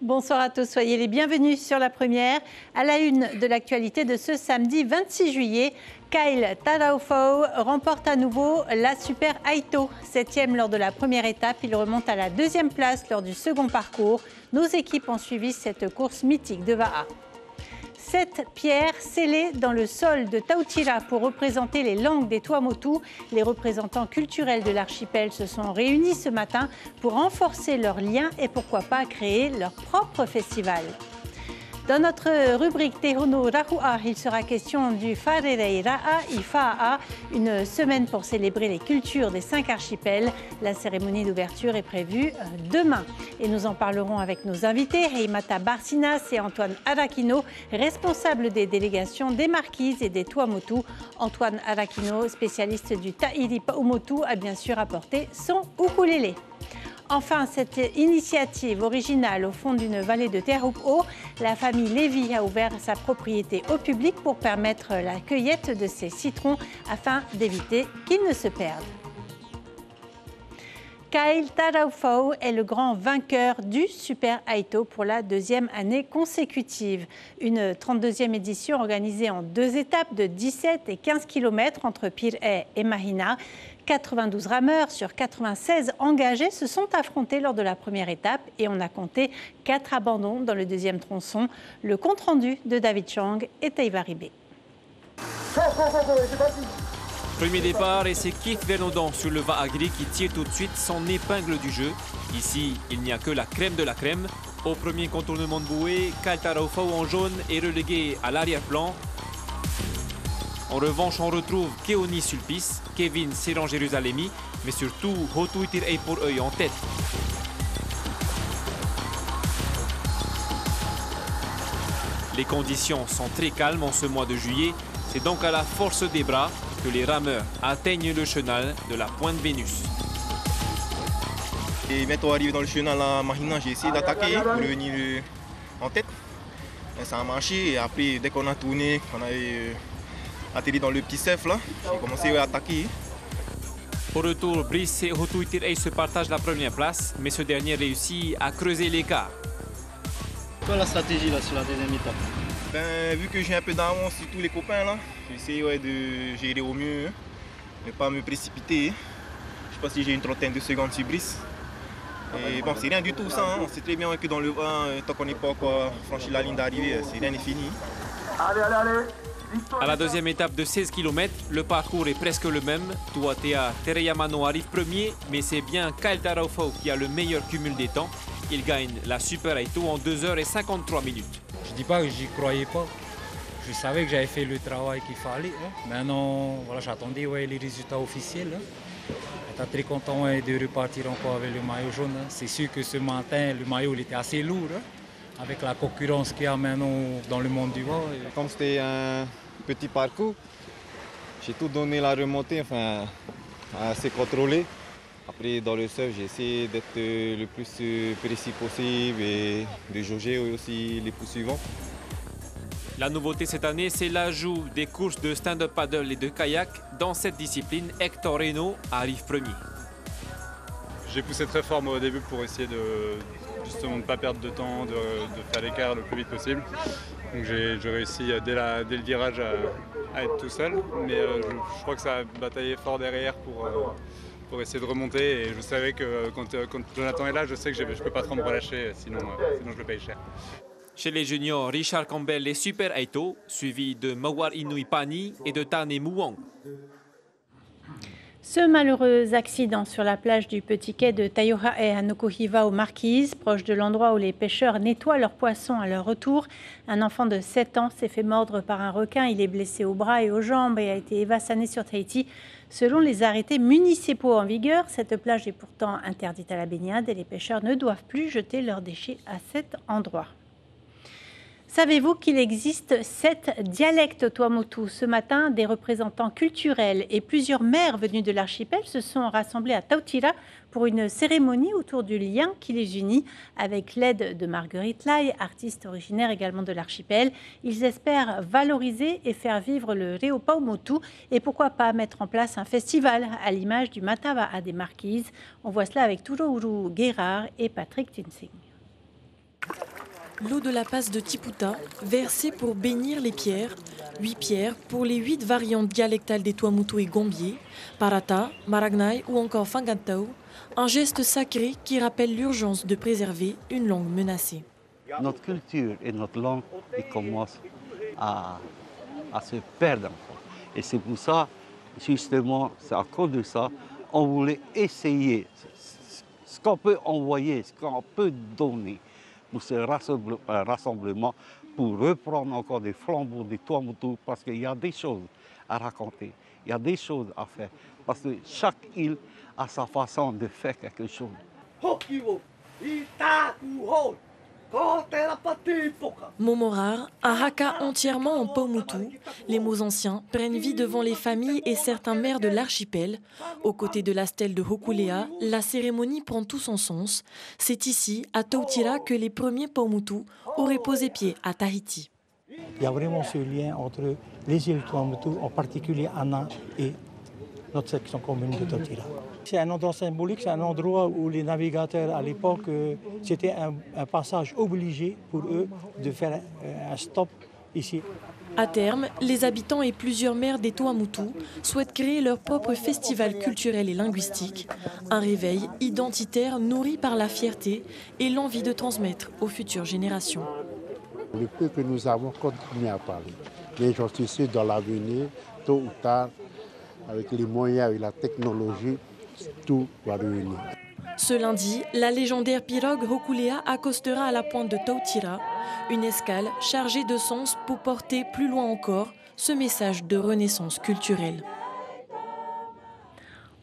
Bonsoir à tous, soyez les bienvenus sur La Première. À la une de l'actualité de ce samedi 26 juillet, Kyle Taraufau remporte à nouveau la Super Aito. 7e lors de la première étape, il remonte à la 2e place lors du second parcours. Nos équipes ont suivi cette course mythique de Va'a. 7 pierres scellées dans le sol de Tautira pour représenter les langues des Tuamotu. Les représentants culturels de l'archipel se sont réunis ce matin pour renforcer leurs liens et pourquoi pas créer leur propre festival. Dans notre rubrique Tehono Rahua, il sera question du Wharerei Ra'a i Wha'a, une semaine pour célébrer les cultures des 5 archipels. La cérémonie d'ouverture est prévue demain. Et nous en parlerons avec nos invités, Heimata Barcinas et Antoine Arakino, responsables des délégations des Marquises et des Tuamotu. Antoine Arakino, spécialiste du Ta'iri Paumotu, a bien sûr apporté son ukulélé. Enfin, cette initiative originale au fond d'une vallée de Teahupo'o, la famille Lévy a ouvert sa propriété au public pour permettre la cueillette de ces citrons afin d'éviter qu'ils ne se perdent. Kyle Taraufau est le grand vainqueur du Super Aito pour la 2e année consécutive. Une 32e édition organisée en 2 étapes de 17 et 15 km entre Pir'e et Mahina. 92 rameurs sur 96 engagés se sont affrontés lors de la première étape et on a compté 4 abandons dans le 2e tronçon. Le compte-rendu de David Chang et Taïva Ribé. Premier départ et c'est Keith Vernaudan sur le Va'a-Gri qui tire tout de suite son épingle du jeu. Ici, il n'y a que la crème de la crème. Au premier contournement de bouée, Kyle Taraufau en jaune est relégué à l'arrière-plan. En revanche, on retrouve Keoni Sulpice, Kevin Seran Jérusalemi, mais surtout Hotu Itir'ei pour œil en tête. Les conditions sont très calmes en ce mois de juillet. C'est donc à la force des bras que les rameurs atteignent le chenal de la Pointe Vénus. Et bientôt arrivé dans le chenal à Mahina, j'ai essayé d'attaquer pour revenir en tête. Et ça a marché et après, dès qu'on a tourné, on a atterri dans le petit cerf là, j'ai commencé à attaquer. Au retour, Brice et Hotu Itir'ei se partagent la première place, mais ce dernier réussit à creuser l'écart. Quelle est la stratégie là, sur la 2e étape? Vu que j'ai un peu d'avance sur tous les copains là, j'essaie de gérer au mieux, ne pas me précipiter. Je ne sais pas si j'ai une trentaine de secondes sur Brice. Et bon, c'est rien du tout ça, on sait très bien que dans le vent, tant qu'on n'est pas encore franchi la ligne d'arrivée, c'est rien n'est fini. Allez. À la 2e étape de 16 km, le parcours est presque le même. Tuatea Tereyamano arrive premier, mais c'est bien Kyle Taraufau qui a le meilleur cumul des temps. Il gagne la Super Aito en 2h53 minutes. Je ne dis pas que j'y croyais pas. Je savais que j'avais fait le travail qu'il fallait. Maintenant, voilà, j'attendais les résultats officiels. J'étais très content de repartir encore avec le maillot jaune. C'est sûr que ce matin, le maillot il était assez lourd. Avec la concurrence qu'il y a maintenant dans le monde du vent. Comme c'était un petit parcours, j'ai tout donné la remontée, assez contrôlé. Après, dans le surf, j'ai essayé d'être le plus précis possible et de jauger aussi les coups suivants. La nouveauté cette année, c'est l'ajout des courses de stand-up paddle et de kayak. Dans cette discipline, Hector Reno arrive premier. J'ai poussé très fort moi, au début pour essayer de justement ne pas perdre de temps, de faire l'écart le plus vite possible. Donc j'ai réussi dès le virage à être tout seul, mais je crois que ça a bataillé fort derrière pour essayer de remonter. Et je savais que quand Jonathan est là, je sais que je ne peux pas trop me relâcher, sinon je le paye cher. Chez les juniors, Richard Campbell est Super Aito, suivi de Mawar Inui Pani et de Tane Mouang. Ce malheureux accident sur la plage du Petit Quai de Taiohae à Nukuhiva aux Marquises, proche de l'endroit où les pêcheurs nettoient leurs poissons à leur retour. Un enfant de 7 ans s'est fait mordre par un requin. Il est blessé aux bras et aux jambes et a été évassané sur Tahiti. Selon les arrêtés municipaux en vigueur, cette plage est pourtant interdite à la baignade et les pêcheurs ne doivent plus jeter leurs déchets à cet endroit. Savez-vous qu'il existe 7 dialectes Tuamotu? Ce matin, des représentants culturels et plusieurs maires venus de l'archipel se sont rassemblés à Tautira pour une cérémonie autour du lien qui les unit. Avec l'aide de Marguerite Lai, artiste originaire également de l'archipel, ils espèrent valoriser et faire vivre le Reo Paumotu et pourquoi pas mettre en place un festival à l'image du Matava'a des Marquises. On voit cela avec Turouru Guérard et Patrick Tinsing. l'eau de la passe de Tiputa, versée pour bénir les pierres. 8 pierres pour les 8 variantes dialectales des Tuamotu et Gombier, Parata, Maragnai ou encore Fangantau, un geste sacré qui rappelle l'urgence de préserver une langue menacée. Notre culture et notre langue commencent à se perdre. Et c'est pour ça, justement, c'est à cause de ça, on voulait essayer ce qu'on peut envoyer, ce qu'on peut donner pour ce rassemblement, pour reprendre encore des flambeaux des Tuamotu, parce qu'il y a des choses à raconter, il y a des choses à faire, parce que chaque île a sa façon de faire quelque chose. Momorar, un haka entièrement en Paumotu, les mots anciens prennent vie devant les familles et certains maires de l'archipel. Aux côtés de la stèle de Hokulea, la cérémonie prend tout son sens. C'est ici, à Tautira, que les premiers Paumotu auraient posé pied à Tahiti. Il y a vraiment ce lien entre les îles Tuamotu, en particulier Anna et notre section commune de Tautira. C'est un endroit symbolique, c'est un endroit où les navigateurs à l'époque, c'était un passage obligé pour eux de faire un stop ici. À terme, les habitants et plusieurs maires des Tuamotu souhaitent créer leur propre festival culturel et linguistique, un réveil identitaire nourri par la fierté et l'envie de transmettre aux futures générations. Le peu que nous avons continué à parler, mais j'en suis sûr dans l'avenir, tôt ou tard, avec les moyens et la technologie, tout va revenir. Ce lundi, la légendaire pirogue Hokulea accostera à la pointe de Tautira, une escale chargée de sens pour porter plus loin encore ce message de renaissance culturelle.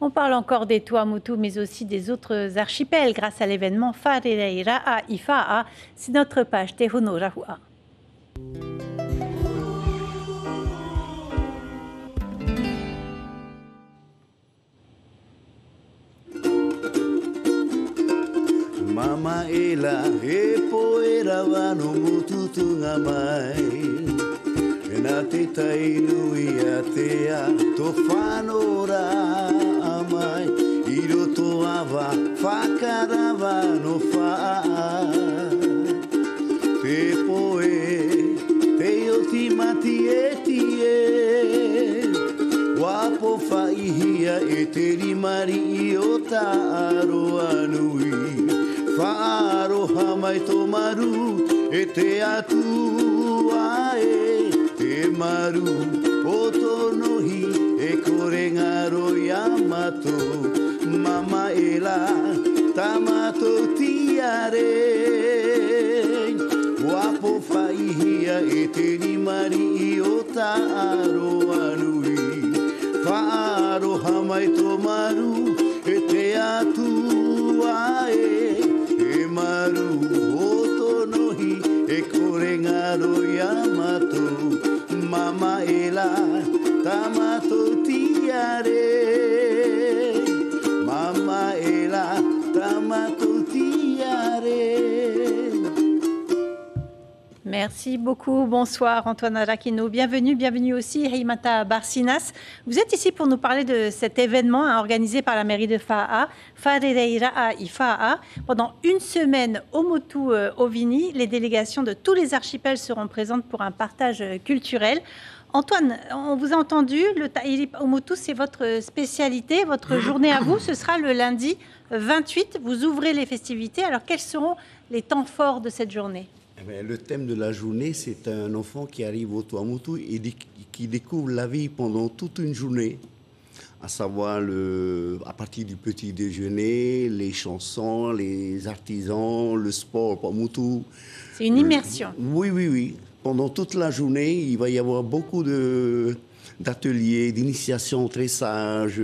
On parle encore des Tuamotu, mais aussi des autres archipels grâce à l'événement Wharereira Ifa'a. C'est notre page Te Hono Rahua. Mama ela e poera wano mututu ngā mai E nā te tainu I a te a to whanora a mai I roto awa whakarawa no wha Te poe, te o ti mati e tie Wapo whaihia e te rimari I o tā aroa nui Whaaroha mai tō maru e te atua e te maru o tō nohi e kore ngaro Yamato Mama e la tamato tiare Wapo whaihia e te rimari I o tā aroa nui Whaaroha mai tō maru e te atua e maru o tō nohi e kore ngaro Yamato Mama e la tamato tiare Mama e la tamato tiare. Merci beaucoup. Bonsoir Antoine Arakino. Bienvenue aussi Heimata Barcinas. Vous êtes ici pour nous parler de cet événement organisé par la mairie de Fa'a, Wharereira Ifa'a. Pendant une semaine au Motu Ovini, les délégations de tous les archipels seront présentes pour un partage culturel. Antoine, on vous a entendu, le Tahiri Omotu, c'est votre spécialité, votre journée à vous, ce sera le lundi 28. Vous ouvrez les festivités. Alors quels seront les temps forts de cette journée ? Le thème de la journée, c'est un enfant qui arrive au Tuamotu et qui découvre la vie pendant toute une journée, à savoir à partir du petit déjeuner, les chansons, les artisans, le sport Tuamotu. C'est une immersion. Oui. Pendant toute la journée, il va y avoir beaucoup d'ateliers, d'initiation, tressage,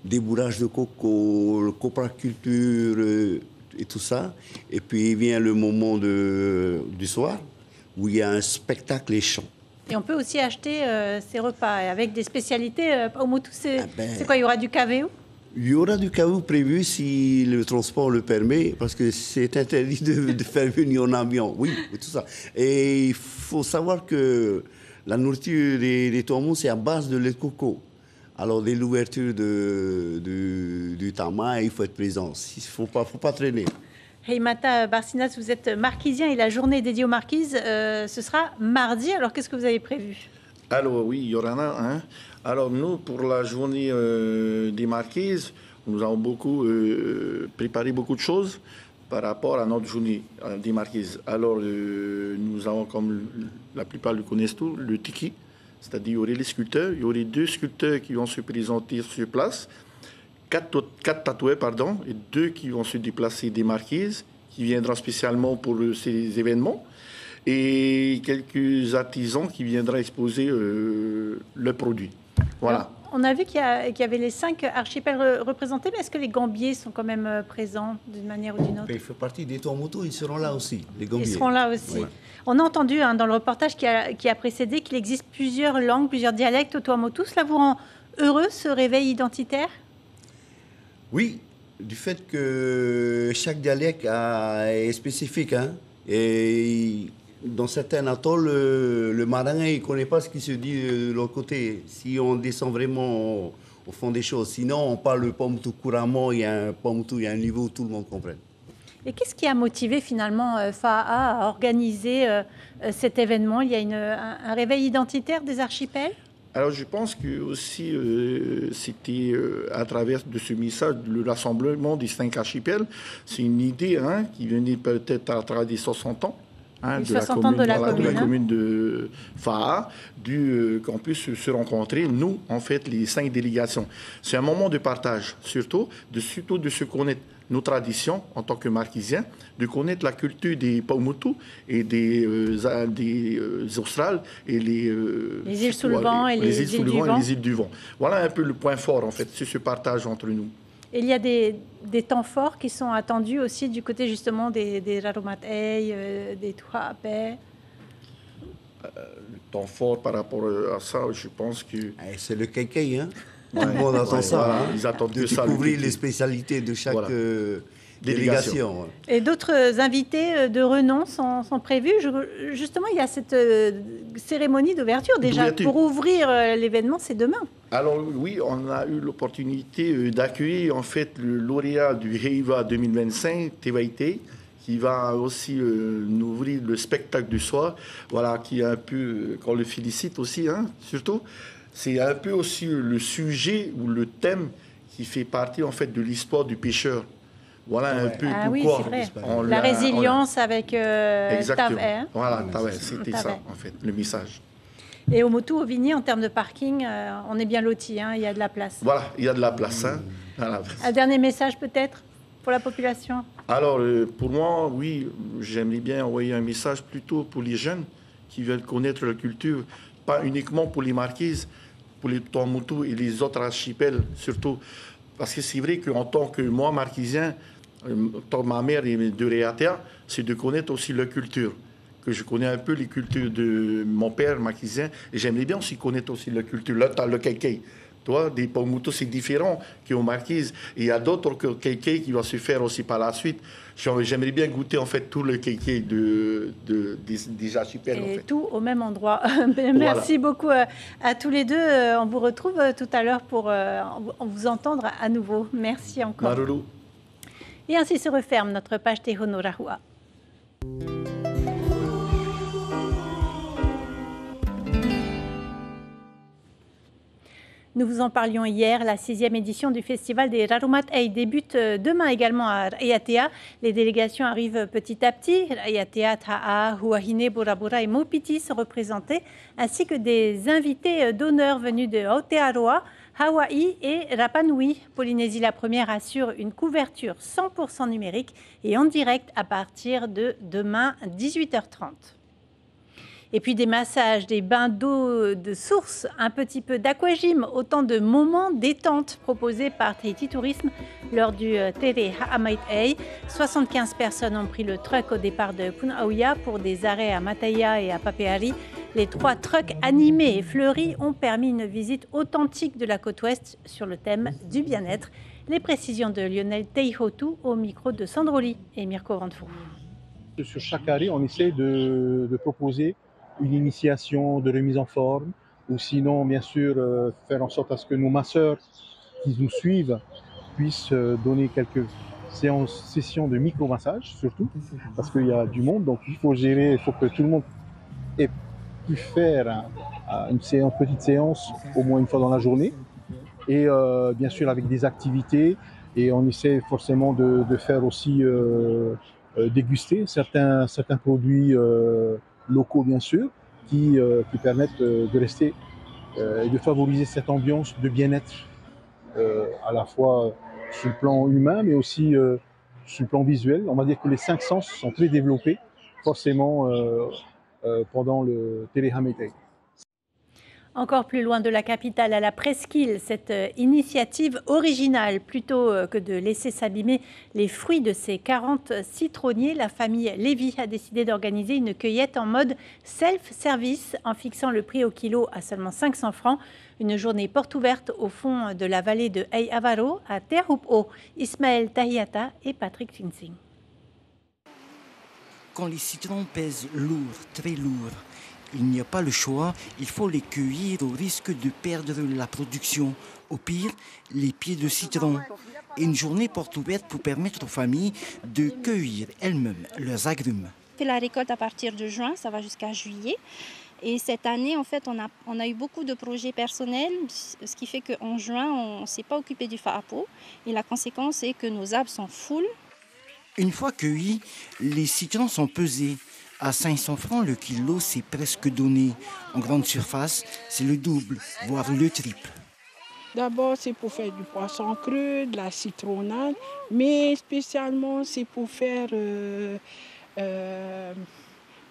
débourrage de coco, copraculture, et tout ça. Et puis vient le moment du soir où il y a un spectacle et chant. Et on peut aussi acheter ces repas avec des spécialités. Au Motu, c'est quoi? Il y aura du kaweu? Il y aura du kaweu prévu si le transport le permet, parce que c'est interdit de faire venir en avion. Oui, et tout ça. Et il faut savoir que la nourriture des Tuamotu, c'est à base de lait de coco. Alors, dès l'ouverture du tama, il faut être présent. Il ne faut pas traîner. Heimata Barcinas, vous êtes marquisien et la journée dédiée aux marquises, ce sera mardi. Alors, qu'est-ce que vous avez prévu? Alors, oui, il y en a un. Alors, nous, pour la journée des marquises, nous avons préparé beaucoup de choses par rapport à notre journée des marquises. Alors, nous avons, comme la plupart le connaissent tous, le tiki, c'est-à-dire il y aurait les sculpteurs, il y aurait 2 sculpteurs qui vont se présenter sur place, 4 tatoueurs, pardon, et 2 qui vont se déplacer des marquises, qui viendront spécialement pour ces événements, et quelques artisans qui viendront exposer le produit. Voilà. Alors, on a vu qu'il y avait les 5 archipels représentés, mais est-ce que les Gambiers sont quand même présents d'une manière ou d'une autre? Il fait partie des Tuamotu, ils seront là aussi, les Gambiers. Ils seront là aussi. Voilà. On a entendu dans le reportage qui a précédé qu'il existe plusieurs langues, plusieurs dialectes au Tuamotu. Cela vous rend heureux, ce réveil identitaire? Oui, du fait que chaque dialecte est spécifique. Hein, et dans certains atolls, le marin ne connaît pas ce qui se dit de l'autre côté. Si on descend vraiment au fond des choses. Sinon, on parle le Paumotu couramment, il y a un niveau où tout le monde comprend. Et qu'est-ce qui a motivé finalement FAA à organiser cet événement? Il y a un réveil identitaire des archipels? Alors je pense que aussi c'était à travers de ce message, le rassemblement des 5 archipels, c'est une idée qui venait peut-être à travers des 60 ans. De la commune de Fa'a, qu'on puisse se rencontrer, nous, en fait, les 5 délégations. C'est un moment de partage, surtout de se connaître nos traditions en tant que marquisiens, de connaître la culture des Paumotu et des Australes et les îles sous le vent et les îles du vent. Voilà un peu le point fort, en fait, c'est ce partage entre nous. Et il y a des temps forts qui sont attendus aussi du côté justement des Raromatei, des Tuapé. Le temps fort par rapport à ça, je pense que... C'est le kéké, hein. Tout le monde attend ça. Voilà, hein, ils attendent de découvrir les spécialités de chaque délégation. Et d'autres invités de renom sont prévus. Justement, il y a cette cérémonie d'ouverture déjà. Pour ouvrir l'événement, c'est demain. Alors oui, on a eu l'opportunité d'accueillir en fait le lauréat du Heiva 2025, Tewaite, qui va aussi nous ouvrir le spectacle du soir. Voilà, qui est un peu, qu'on le félicite aussi, surtout. C'est un peu aussi le sujet ou le thème qui fait partie en fait de l'histoire du pêcheur. Voilà un peu pourquoi. Oui, c'est vrai. La résilience avec Tavè. Voilà, Tavè, c'était ça en fait, le message. Et au Motu-Auvigny, en termes de parking, on est bien loti, il y a de la place. Voilà, il y a de la place. Voilà. Un dernier message peut-être pour la population? Alors, pour moi, oui, j'aimerais bien envoyer un message plutôt pour les jeunes qui veulent connaître la culture, pas uniquement pour les marquises, pour les Tuamotu et les autres archipels surtout. Parce que c'est vrai qu'en tant que moi, marquisien, ma mère est de Réatea, c'est de connaître aussi leur culture. Que je connais un peu les cultures de mon père, marquisien, et j'aimerais bien aussi connaître aussi la culture. Là, tu as le Keikei. Toi, des Paumotu, c'est différent qu'aux marquises. Et il y a d'autres Keikei qui vont se faire aussi par la suite. J'aimerais bien goûter en fait tout le Keikei des archipels. Et tout au même endroit. Merci beaucoup à tous les deux. On vous retrouve tout à l'heure pour vous entendre à nouveau. Merci encore. Maruru. Et ainsi se referme notre page Tehono Rahua. Nous vous en parlions hier, la 6e édition du Festival des Raromatei débute demain également à Raiatea. Les délégations arrivent petit à petit. Raiatea, Ta'a, Huahine, Bora Bora et Maupiti sont représentés, ainsi que des invités d'honneur venus de Aotearoa, Hawaï et Rapa Nui. Polynésie la première assure une couverture 100% numérique et en direct à partir de demain 18h30. Et puis des massages, des bains d'eau de source, un petit peu d'aquagym, autant de moments détente proposés par Tahiti Tourisme lors du Tere Ha'amaitei. 75 personnes ont pris le truck au départ de Punaauia pour des arrêts à Mataia et à Papeari. Les 3 trucks animés et fleuris ont permis une visite authentique de la côte ouest sur le thème du bien-être. Les précisions de Lionel Teihotu au micro de Sandroli et Mirko Randfou. Sur chaque arrêt, on essaie de proposer une initiation de remise en forme, ou sinon, bien sûr, faire en sorte à ce que nos masseurs qui nous suivent puissent donner quelques sessions de micro-massage surtout, parce qu'il y a du monde, donc il faut gérer, il faut que tout le monde ait pu faire une petite séance au moins une fois dans la journée, et bien sûr avec des activités, et on essaie forcément de faire aussi déguster certains produits locaux bien sûr, qui permettent de rester et de favoriser cette ambiance de bien-être à la fois sur le plan humain mais aussi sur le plan visuel. On va dire que les 5 sens sont très développés forcément pendant le Téléhamété. Encore plus loin de la capitale, à la presqu'île, cette initiative originale, plutôt que de laisser s'abîmer les fruits de ces 40 citronniers, la famille Lévy a décidé d'organiser une cueillette en mode self-service en fixant le prix au kilo à seulement 500 francs. Une journée porte ouverte au fond de la vallée de Ei Avaro à Terre-Haut. Ismaël Tahiata et Patrick Finsing. Quand les citrons pèsent lourd, très lourd, il n'y a pas le choix, il faut les cueillir au risque de perdre la production. Au pire, les pieds de citron. Et une journée porte ouverte pour permettre aux familles de cueillir elles-mêmes leurs agrumes. C'est la récolte à partir de juin, ça va jusqu'à juillet. Et cette année, en fait, on a eu beaucoup de projets personnels, ce qui fait qu'en juin, on ne s'est pas occupé du fa'apo. Et la conséquence est que nos arbres sont full. Une fois cueillis, les citrons sont pesés. À 500 francs le kilo, c'est presque donné. En grande surface, c'est le double, voire le triple. D'abord, c'est pour faire du poisson cru, de la citronnade, mais spécialement, c'est pour faire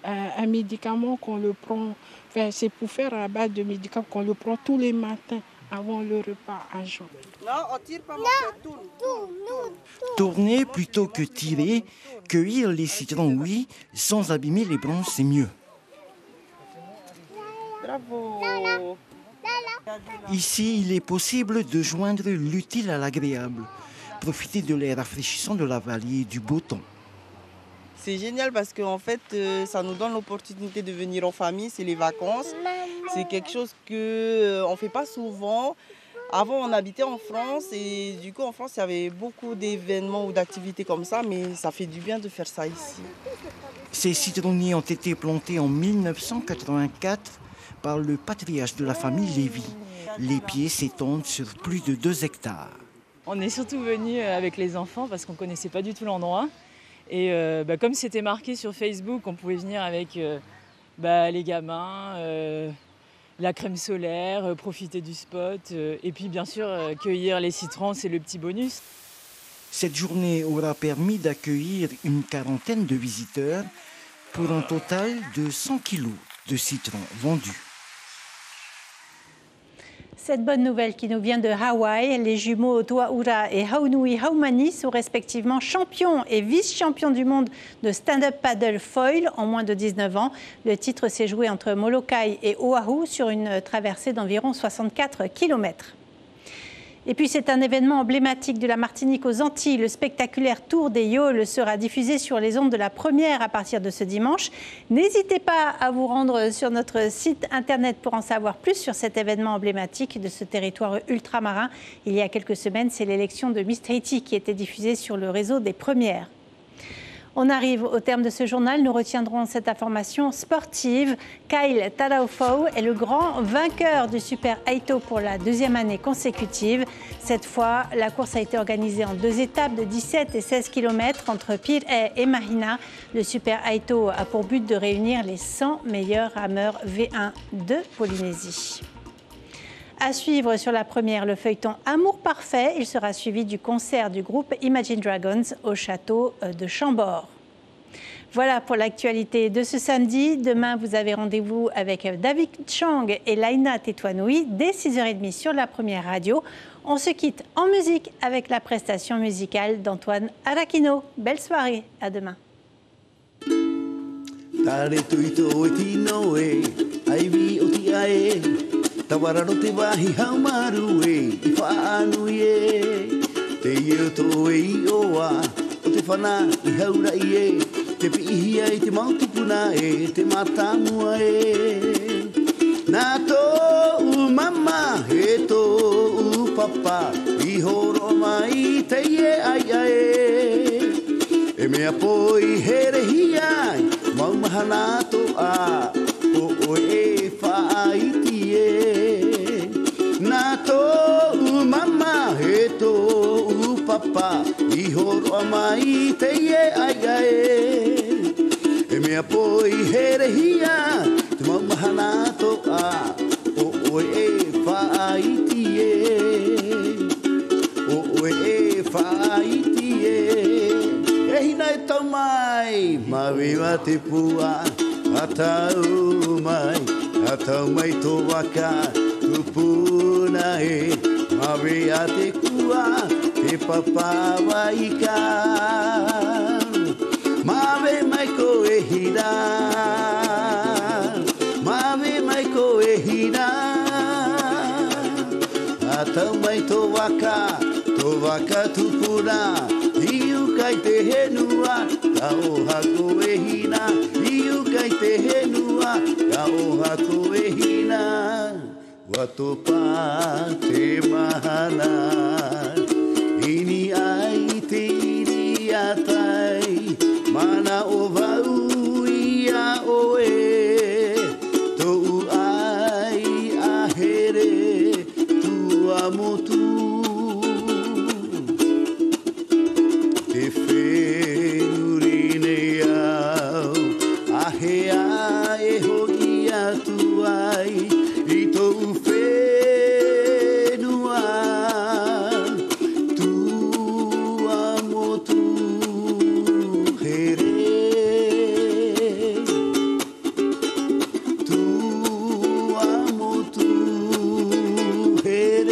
un médicament qu'on le prend. Enfin, c'est pour faire à base de médicaments qu'on le prend tous les matins avant le repas à jeun. Non, on tire pas mon tourne. Tourner plutôt que tirer, cueillir les citrons, oui, sans abîmer les branches, c'est mieux. Bravo. Ici, il est possible de joindre l'utile à l'agréable, profiter de l'air rafraîchissant de la vallée et du beau temps. C'est génial parce qu'en fait, ça nous donne l'opportunité de venir en famille, c'est les vacances. C'est quelque chose qu'on ne fait pas souvent. Avant, on habitait en France et du coup, en France, il y avait beaucoup d'événements ou d'activités comme ça, mais ça fait du bien de faire ça ici. Ces citronniers ont été plantés en 1984 par le patriarche de la famille Lévy. Les pieds s'étendent sur plus de 2 hectares. On est surtout venus avec les enfants parce qu'on ne connaissait pas du tout l'endroit. Et comme c'était marqué sur Facebook, on pouvait venir avec les gamins, la crème solaire, profiter du spot. Et puis bien sûr, cueillir les citrons, c'est le petit bonus. Cette journée aura permis d'accueillir une quarantaine de visiteurs pour un total de 100 kilos de citrons vendus. Cette bonne nouvelle qui nous vient de Hawaï, les jumeaux Tuaura et Haunui Haumani sont respectivement champions et vice-champions du monde de stand-up paddle foil en moins de 19 ans. Le titre s'est joué entre Molokai et Oahu sur une traversée d'environ 64 km. Et puis c'est un événement emblématique de la Martinique aux Antilles. Le spectaculaire Tour des Yoles sera diffusé sur les ondes de la Première à partir de ce dimanche. N'hésitez pas à vous rendre sur notre site internet pour en savoir plus sur cet événement emblématique de ce territoire ultramarin. Il y a quelques semaines, c'est l'élection de Miss Tahiti qui était diffusée sur le réseau des Premières. On arrive au terme de ce journal. Nous retiendrons cette information sportive. Kyle Taraufau est le grand vainqueur du Super Aito pour la 2e année consécutive. Cette fois, la course a été organisée en 2 étapes de 17 et 16 km entre Pirée et Mahina. Le Super Aito a pour but de réunir les 100 meilleurs rameurs V1 de Polynésie. À suivre sur la Première, le feuilleton Amour parfait. Il sera suivi du concert du groupe Imagine Dragons au château de Chambord. Voilà pour l'actualité de ce samedi. Demain, vous avez rendez-vous avec David Chang et Laina Tetouanoui dès 6h30 sur la Première radio. On se quitte en musique avec la prestation musicale d'Antoine Arakino. Belle soirée, à demain. Tawararo te wahi haumaru e I whaanu e Te ieo tō e I oa O te whana I haura I e Te pihia I te mautipuna e Te matamua e Nā tō mama he tō papa I horo mai te ie ai ai papa I horo mai te ie ai gae E mea po I here hia Te mamahana to a O oe e whaaiti e O oe e whaaiti e E hina e tau mai Mawiwa te pua Atau mai tō waka Tupuna e Mawe a te kua Te papawa I ka Mawe mai ko e hira Mawe mai ko e hira Atau mai tō waka tupuna Iu kai te henua Ka oha ko e hina Iu kai te henua Ka oha ko e hina Watopa te mahana Ini ai te iri atai Mana o vau ia oe Tou ai ahere Tua motu Te whenurine au Ahea e hoki atu ai I tou whenua Tua motu here Tua motu here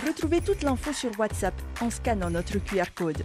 Retrouvez toute l'info sur WhatsApp en scannant notre QR code.